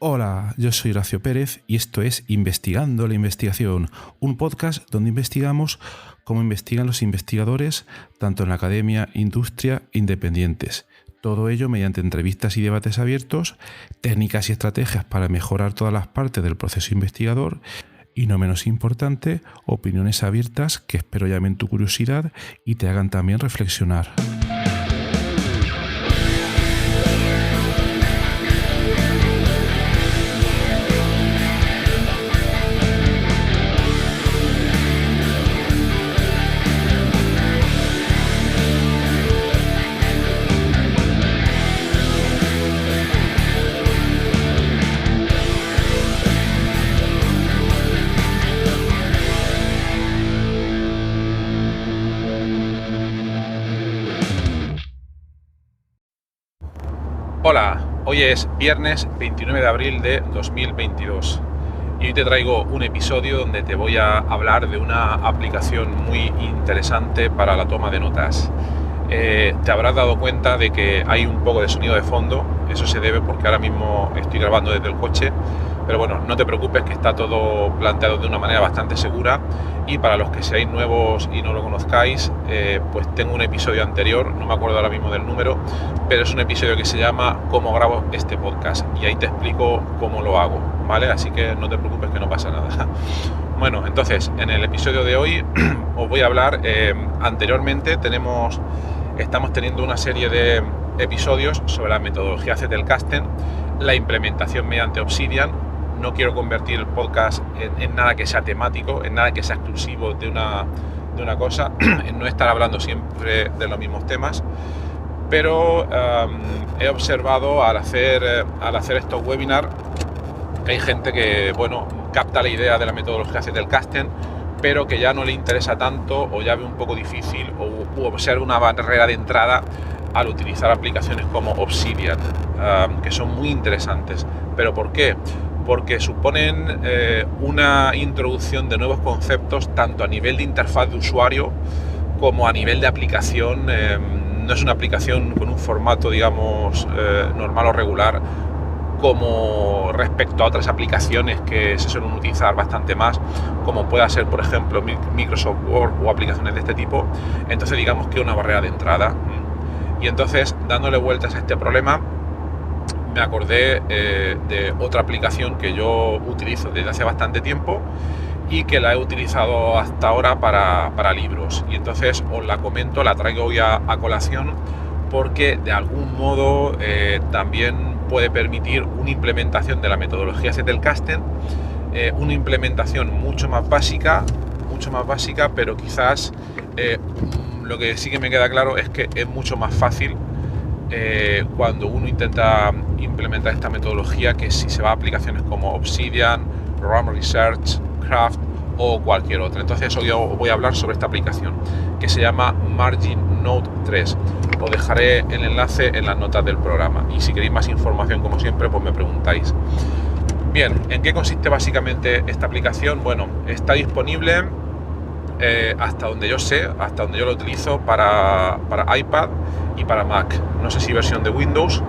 Hola, yo soy Horacio Pérez y esto es Investigando la Investigación, un podcast donde investigamos cómo investigan los investigadores, tanto en la academia, industria, independientes. Todo ello mediante entrevistas y debates abiertos, técnicas y estrategias para mejorar todas las partes del proceso investigador y, no menos importante, opiniones abiertas que espero llamen tu curiosidad y te hagan también reflexionar. Hola, hoy es viernes 29 de abril de 2022 y hoy te traigo un episodio donde te voy a hablar de una aplicación muy interesante para la toma de notas. Te habrás dado cuenta de que hay un poco de sonido de fondo, eso se debe porque ahora mismo estoy grabando desde el coche, pero bueno, no te preocupes que está todo planteado de una manera bastante segura. Y para los que seáis nuevos y no lo conozcáis, pues tengo un episodio anterior, no me acuerdo ahora mismo del número, pero es un episodio que se llama ¿Cómo grabo este podcast? Y ahí te explico cómo lo hago, ¿vale? Así que no te preocupes que no pasa nada. Bueno, entonces, en el episodio de hoy os voy a hablar, anteriormente estamos teniendo una serie de episodios sobre la metodología Zettelkasten, la implementación mediante Obsidian. No quiero convertir el podcast en nada que sea temático, en nada que sea exclusivo de una cosa, en no estar hablando siempre de los mismos temas, pero he observado al hacer estos webinars que hay gente que, bueno, capta la idea de la metodología Zettelkasten, pero que ya no le interesa tanto o ya ve un poco difícil o observa una barrera de entrada al utilizar aplicaciones como Obsidian, que son muy interesantes. ¿Pero por qué? Porque suponen una introducción de nuevos conceptos tanto a nivel de interfaz de usuario como a nivel de aplicación. No es una aplicación con un formato, digamos, normal o regular como respecto a otras aplicaciones que se suelen utilizar bastante más, como pueda ser, por ejemplo, Microsoft Word o aplicaciones de este tipo. Entonces digamos que una barrera de entrada. Y entonces, dándole vueltas a este problema, me acordé de otra aplicación que yo utilizo desde hace bastante tiempo y que la he utilizado hasta ahora para libros. Y entonces os la comento, la traigo hoy a colación porque de algún modo también puede permitir una implementación de la metodología Zettelkasten, una implementación mucho más básica, pero quizás lo que sí que me queda claro es que es mucho más fácil cuando uno intenta implementar esta metodología que si se va a aplicaciones como Obsidian, Program Research, Craft o cualquier otra. Entonces hoy os voy a hablar sobre esta aplicación que se llama MarginNote 3. Os dejaré el enlace en las notas del programa y si queréis más información, como siempre, pues me preguntáis. Bien, ¿en qué consiste básicamente esta aplicación? Bueno, está disponible hasta donde yo sé, hasta donde yo lo utilizo para iPad y para Mac. No sé si versión de Windows,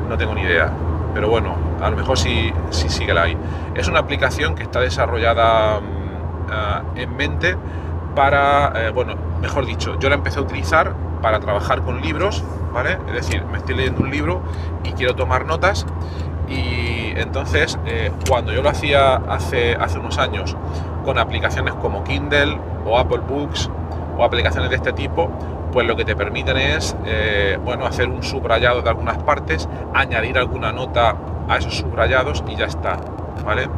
no tengo ni idea, pero bueno, a lo mejor sí que la hay. Es una aplicación que está desarrollada en mente para, bueno, mejor dicho, yo la empecé a utilizar para trabajar con libros, ¿vale? Es decir, me estoy leyendo un libro y quiero tomar notas, y entonces cuando yo lo hacía hace unos años con aplicaciones como Kindle o Apple Books o aplicaciones de este tipo, pues lo que te permiten es bueno, hacer un subrayado de algunas partes, añadir alguna nota a esos subrayados y ya está, ¿vale?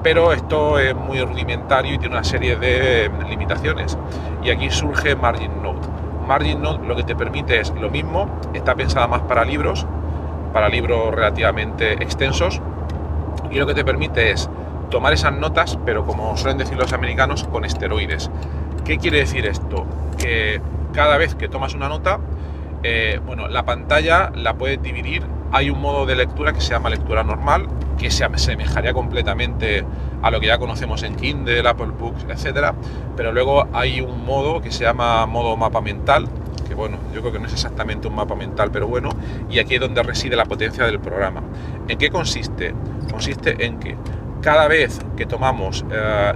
Pero esto es muy rudimentario y tiene una serie de limitaciones, y aquí surge MarginNote. MarginNote lo que te permite es lo mismo, está pensada más para libros relativamente extensos, y lo que te permite es tomar esas notas, pero como suelen decir los americanos, con esteroides. ¿Qué quiere decir esto? Que cada vez que tomas una nota, bueno, la pantalla la puedes dividir. Hay un modo de lectura que se llama lectura normal, que se asemejaría completamente a lo que ya conocemos en Kindle, Apple Books, etcétera, pero luego hay un modo que se llama modo mapa mental, que bueno, yo creo que no es exactamente un mapa mental, pero bueno, y aquí es donde reside la potencia del programa. ¿En qué consiste? Consiste en que cada vez que tomamos,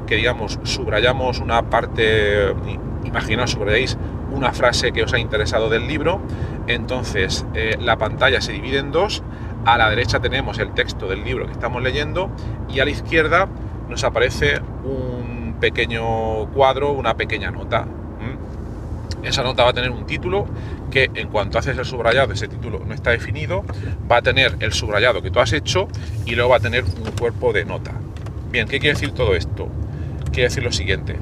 que digamos, subrayamos una parte, imaginaos, subrayáis una frase que os ha interesado del libro, entonces la pantalla se divide en dos. A la derecha tenemos el texto del libro que estamos leyendo y a la izquierda nos aparece un pequeño cuadro, una pequeña nota. Esa nota va a tener un título que, en cuanto haces el subrayado, ese título no está definido, va a tener el subrayado que tú has hecho y luego va a tener un cuerpo de nota. Bien, ¿qué quiere decir todo esto? Quiere decir lo siguiente: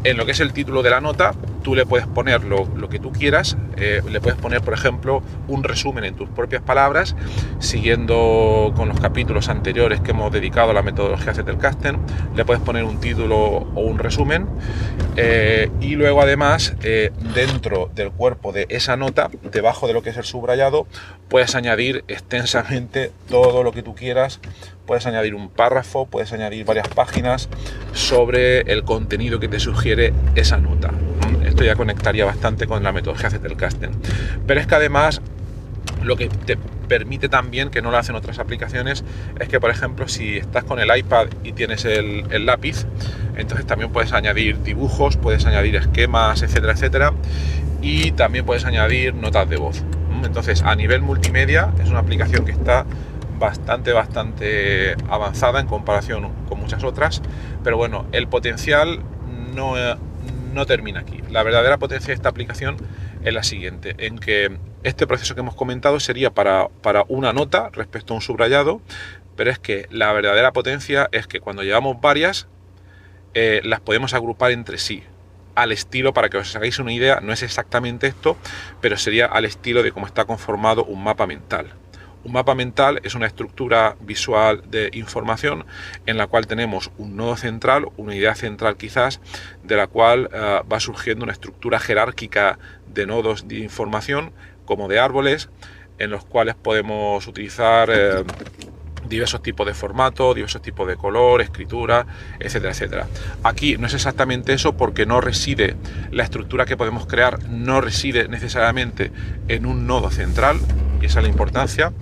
en lo que es el título de la nota, tú le puedes poner lo que tú quieras, le puedes poner, por ejemplo, un resumen en tus propias palabras, siguiendo con los capítulos anteriores que hemos dedicado a la metodología Zettelkasten, le puedes poner un título o un resumen, y luego además, dentro del cuerpo de esa nota, debajo de lo que es el subrayado, puedes añadir extensamente todo lo que tú quieras. Puedes añadir un párrafo, puedes añadir varias páginas sobre el contenido que te sugiere esa nota. Esto ya conectaría bastante con la metodología Zettelkasten. Pero es que además lo que te permite también, que no lo hacen otras aplicaciones, es que, por ejemplo, si estás con el iPad y tienes el lápiz, entonces también puedes añadir dibujos, puedes añadir esquemas, etcétera, etcétera, y también puedes añadir notas de voz. Entonces, a nivel multimedia, es una aplicación que está bastante avanzada en comparación con muchas otras, pero bueno, el potencial no termina aquí. La verdadera potencia de esta aplicación es la siguiente, en que este proceso que hemos comentado sería para una nota respecto a un subrayado, pero es que la verdadera potencia es que cuando llevamos varias, las podemos agrupar entre sí, al estilo, para que os hagáis una idea, no es exactamente esto, pero sería al estilo de cómo está conformado un mapa mental. Un mapa mental es una estructura visual de información en la cual tenemos un nodo central, una idea central quizás, de la cual va surgiendo una estructura jerárquica de nodos de información, como de árboles, en los cuales podemos utilizar diversos tipos de formato, diversos tipos de color, escritura, etcétera, etcétera. Aquí no es exactamente eso, porque no reside, la estructura que podemos crear no reside necesariamente en un nodo central, y esa es la importancia.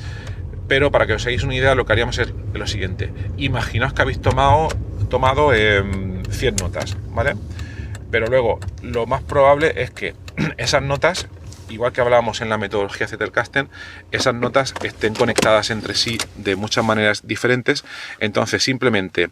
Pero para que os hagáis una idea, lo que haríamos es lo siguiente: imaginaos que habéis tomado 100 notas, ¿vale? Pero luego lo más probable es que esas notas, igual que hablábamos en la metodología Zettelkasten, esas notas estén conectadas entre sí de muchas maneras diferentes. Entonces, simplemente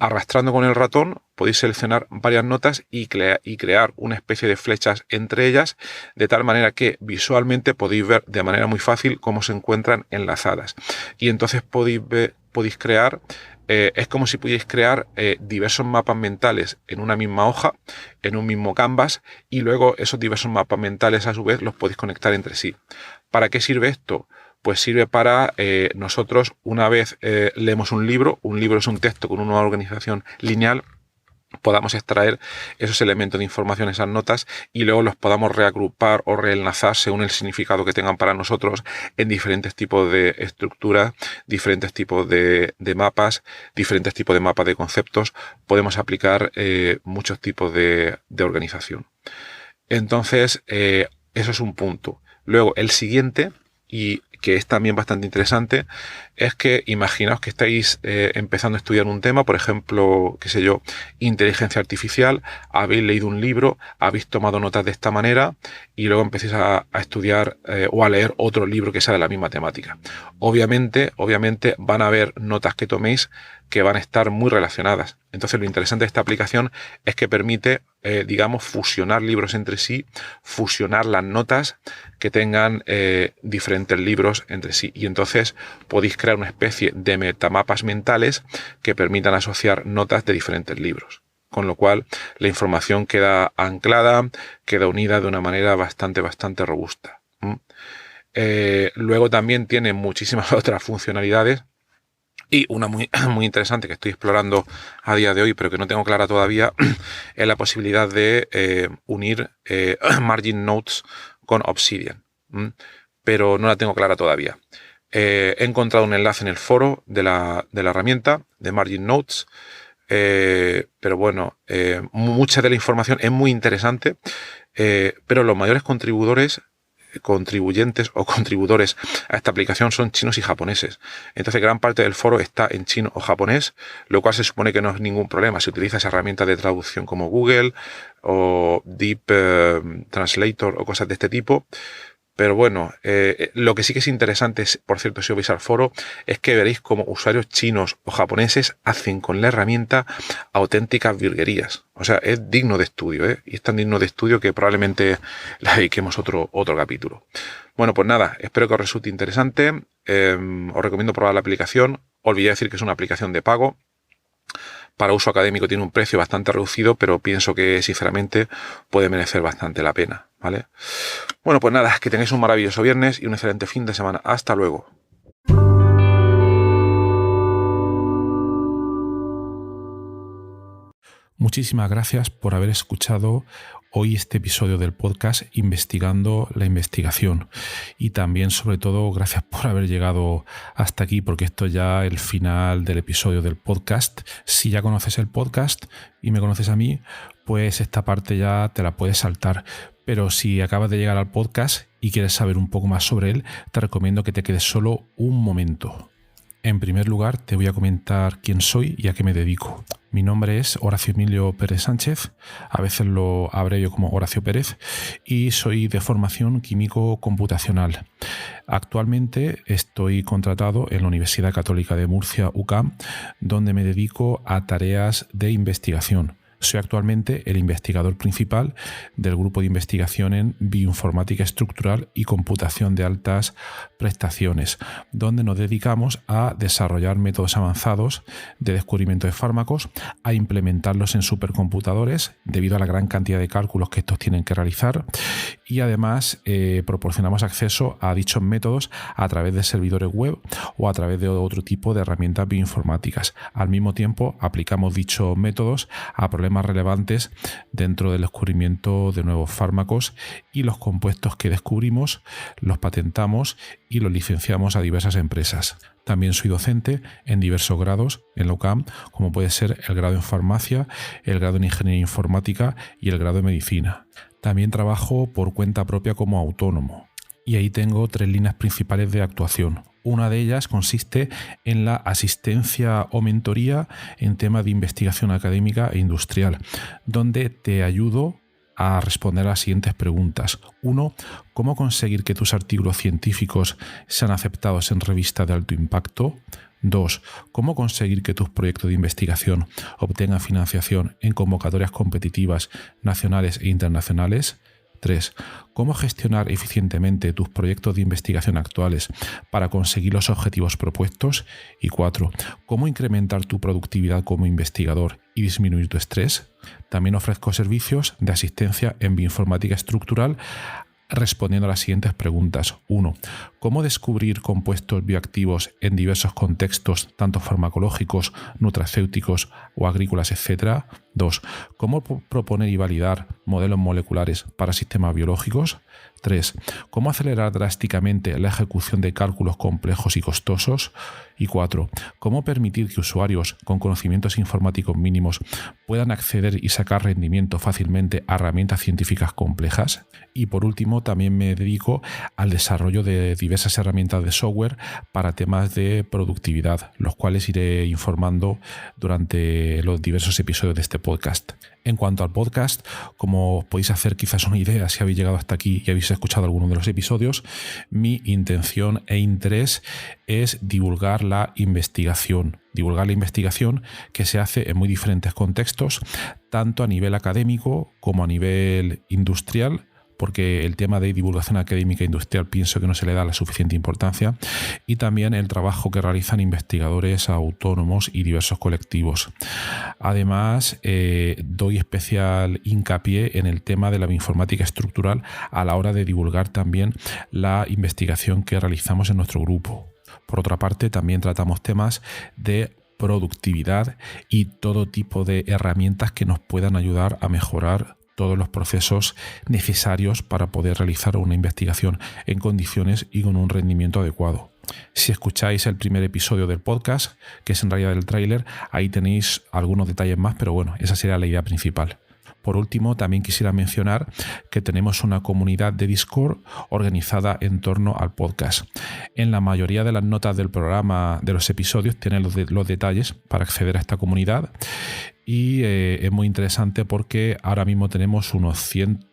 arrastrando con el ratón podéis seleccionar varias notas y crear una especie de flechas entre ellas, de tal manera que visualmente podéis ver de manera muy fácil cómo se encuentran enlazadas. Y entonces podéis crear, es como si pudierais crear diversos mapas mentales en una misma hoja, en un mismo canvas, y luego esos diversos mapas mentales a su vez los podéis conectar entre sí. ¿Para qué sirve esto? Pues sirve para nosotros, una vez leemos un libro es un texto con una organización lineal, podamos extraer esos elementos de información, esas notas, y luego los podamos reagrupar o reenlazar según el significado que tengan para nosotros en diferentes tipos de estructuras, diferentes tipos de mapas, diferentes tipos de mapas de conceptos. Podemos aplicar muchos tipos de organización. Entonces, eso es un punto. Luego, el siguiente, y que es también bastante interesante, es que imaginaos que estáis empezando a estudiar un tema, por ejemplo, qué sé yo, inteligencia artificial, habéis leído un libro, habéis tomado notas de esta manera y luego empecéis a estudiar o a leer otro libro que sea de la misma temática. Obviamente van a haber notas que toméis que van a estar muy relacionadas. Entonces, lo interesante de esta aplicación es que permite, fusionar libros entre sí, fusionar las notas que tengan diferentes libros entre sí. Y entonces podéis crear una especie de metamapas mentales que permitan asociar notas de diferentes libros. Con lo cual, la información queda anclada, queda unida de una manera bastante robusta. Luego también tiene muchísimas otras funcionalidades. Y una muy interesante que estoy explorando a día de hoy, pero que no tengo clara todavía, es la posibilidad de unir Margin Notes con Obsidian. Pero no la tengo clara todavía. He encontrado un enlace en el foro de la herramienta de Margin Notes. Pero bueno, mucha de la información es muy interesante, pero los mayores contribuidores contribuyentes o contribuidores a esta aplicación son chinos y japoneses. Entonces gran parte del foro está en chino o japonés, lo cual se supone que no es ningún problema. Se utiliza esa herramienta de traducción como Google o Deep Translator o cosas de este tipo. Pero bueno, lo que sí que es interesante, por cierto, si os vais al foro, es que veréis cómo usuarios chinos o japoneses hacen con la herramienta auténticas virguerías. O sea, es digno de estudio, y es tan digno de estudio que probablemente le dediquemos otro capítulo. Bueno, pues nada, espero que os resulte interesante. Os recomiendo probar la aplicación. Olvidé decir que es una aplicación de pago. Para uso académico tiene un precio bastante reducido, pero pienso que sinceramente puede merecer bastante la pena, ¿vale? Bueno, pues nada, que tengáis un maravilloso viernes y un excelente fin de semana. Hasta luego. Muchísimas gracias por haber escuchado hoy este episodio del podcast Investigando la Investigación, y también sobre todo gracias por haber llegado hasta aquí, porque esto ya es el final del episodio del podcast. Si ya conoces el podcast y me conoces a mí, pues esta parte ya te la puedes saltar, pero si acabas de llegar al podcast y quieres saber un poco más sobre él, te recomiendo que te quedes solo un momento. En primer lugar, te voy a comentar quién soy y a qué me dedico. Mi nombre es Horacio Emilio Pérez Sánchez, a veces lo abrevio como Horacio Pérez, y soy de formación químico computacional. Actualmente estoy contratado en la Universidad Católica de Murcia, UCAM, donde me dedico a tareas de investigación. Soy actualmente el investigador principal del grupo de investigación en bioinformática estructural y computación de altas prestaciones, donde nos dedicamos a desarrollar métodos avanzados de descubrimiento de fármacos, a implementarlos en supercomputadores debido a la gran cantidad de cálculos que estos tienen que realizar, y además proporcionamos acceso a dichos métodos a través de servidores web o a través de otro tipo de herramientas bioinformáticas. Al mismo tiempo, aplicamos dichos métodos a problemas relevantes dentro del descubrimiento de nuevos fármacos, y los compuestos que descubrimos los patentamos y los licenciamos a diversas empresas. También soy docente en diversos grados en la UCAM, como puede ser el grado en farmacia, el grado en ingeniería informática y el grado en medicina. También trabajo por cuenta propia como autónomo, y ahí tengo 3 líneas principales de actuación. Una de ellas consiste en la asistencia o mentoría en temas de investigación académica e industrial, donde te ayudo a responder a las siguientes preguntas. 1. ¿Cómo conseguir que tus artículos científicos sean aceptados en revistas de alto impacto? 2. ¿Cómo conseguir que tus proyectos de investigación obtengan financiación en convocatorias competitivas nacionales e internacionales? 3. ¿Cómo gestionar eficientemente tus proyectos de investigación actuales para conseguir los objetivos propuestos? Y 4. ¿Cómo incrementar tu productividad como investigador y disminuir tu estrés? También ofrezco servicios de asistencia en bioinformática estructural respondiendo a las siguientes preguntas. 1. ¿Cómo descubrir compuestos bioactivos en diversos contextos, tanto farmacológicos, nutracéuticos o agrícolas, etc.? 2. ¿Cómo proponer y validar modelos moleculares para sistemas biológicos? 3. ¿Cómo acelerar drásticamente la ejecución de cálculos complejos y costosos? Y 4. ¿Cómo permitir que usuarios con conocimientos informáticos mínimos puedan acceder y sacar rendimiento fácilmente a herramientas científicas complejas? Y por último, también me dedico al desarrollo de diversas herramientas de software para temas de productividad, los cuales iré informando durante los diversos episodios de este podcast. En cuanto al podcast, como os podéis hacer quizás una idea si habéis llegado hasta aquí y habéis escuchado alguno de los episodios, mi intención e interés es divulgar la investigación que se hace en muy diferentes contextos, tanto a nivel académico como a nivel industrial, porque el tema de divulgación académica e industrial pienso que no se le da la suficiente importancia, y también el trabajo que realizan investigadores autónomos y diversos colectivos. Además, doy especial hincapié en el tema de la bioinformática estructural a la hora de divulgar también la investigación que realizamos en nuestro grupo. Por otra parte, también tratamos temas de productividad y todo tipo de herramientas que nos puedan ayudar a mejorar todos los procesos necesarios para poder realizar una investigación en condiciones y con un rendimiento adecuado. Si escucháis el primer episodio del podcast, que es en realidad el tráiler, ahí tenéis algunos detalles más, pero bueno, esa sería la idea principal. Por último, también quisiera mencionar que tenemos una comunidad de Discord organizada en torno al podcast. En la mayoría de las notas del programa, de los episodios, tienen los detalles para acceder a esta comunidad. Y es muy interesante porque ahora mismo tenemos unos 100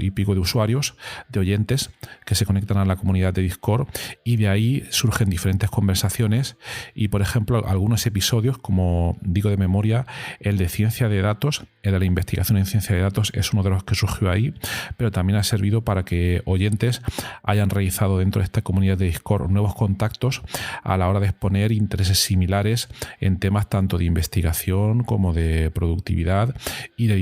y pico de usuarios, de oyentes que se conectan a la comunidad de Discord, y de ahí surgen diferentes conversaciones. Y por ejemplo, algunos episodios, como digo de memoria, el de ciencia de datos, el de la investigación en ciencia de datos, es uno de los que surgió ahí, pero también ha servido para que oyentes hayan realizado dentro de esta comunidad de Discord nuevos contactos a la hora de exponer intereses similares en temas tanto de investigación como de productividad y de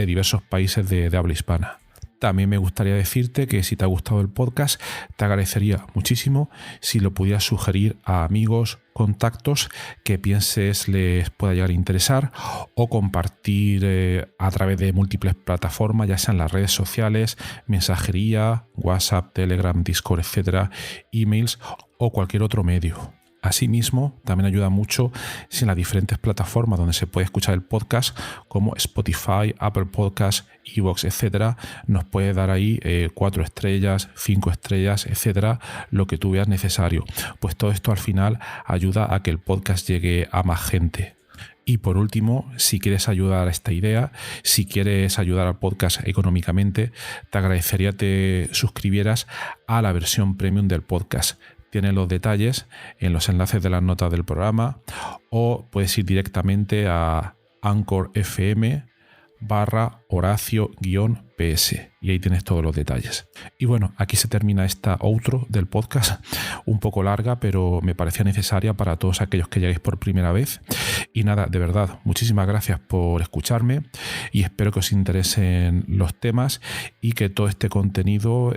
diversos países de habla hispana. También me gustaría decirte que si te ha gustado el podcast, te agradecería muchísimo si lo pudieras sugerir a amigos, contactos que pienses les pueda llegar a interesar, o compartir a través de múltiples plataformas, ya sean las redes sociales, mensajería, WhatsApp, Telegram, Discord, etcétera, emails o cualquier otro medio. Asimismo, también ayuda mucho si en las diferentes plataformas donde se puede escuchar el podcast, como Spotify, Apple Podcasts, iVoox, etcétera, nos puede dar ahí 4 estrellas, 5 estrellas, etcétera, lo que tú veas necesario. Pues todo esto al final ayuda a que el podcast llegue a más gente. Y por último, si quieres ayudar a esta idea, si quieres ayudar al podcast económicamente, te agradecería te suscribieras a la versión premium del podcast. Tienes los detalles en los enlaces de las notas del programa, o puedes ir directamente a Anchor FM/Horacio-PS y ahí tienes todos los detalles. Y bueno, aquí se termina esta outro del podcast, un poco larga, pero me parecía necesaria para todos aquellos que lleguéis por primera vez. Y nada, de verdad, muchísimas gracias por escucharme y espero que os interesen los temas y que todo este contenido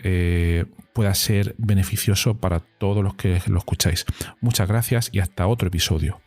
pueda ser beneficioso para todos los que lo escucháis. Muchas gracias y hasta otro episodio.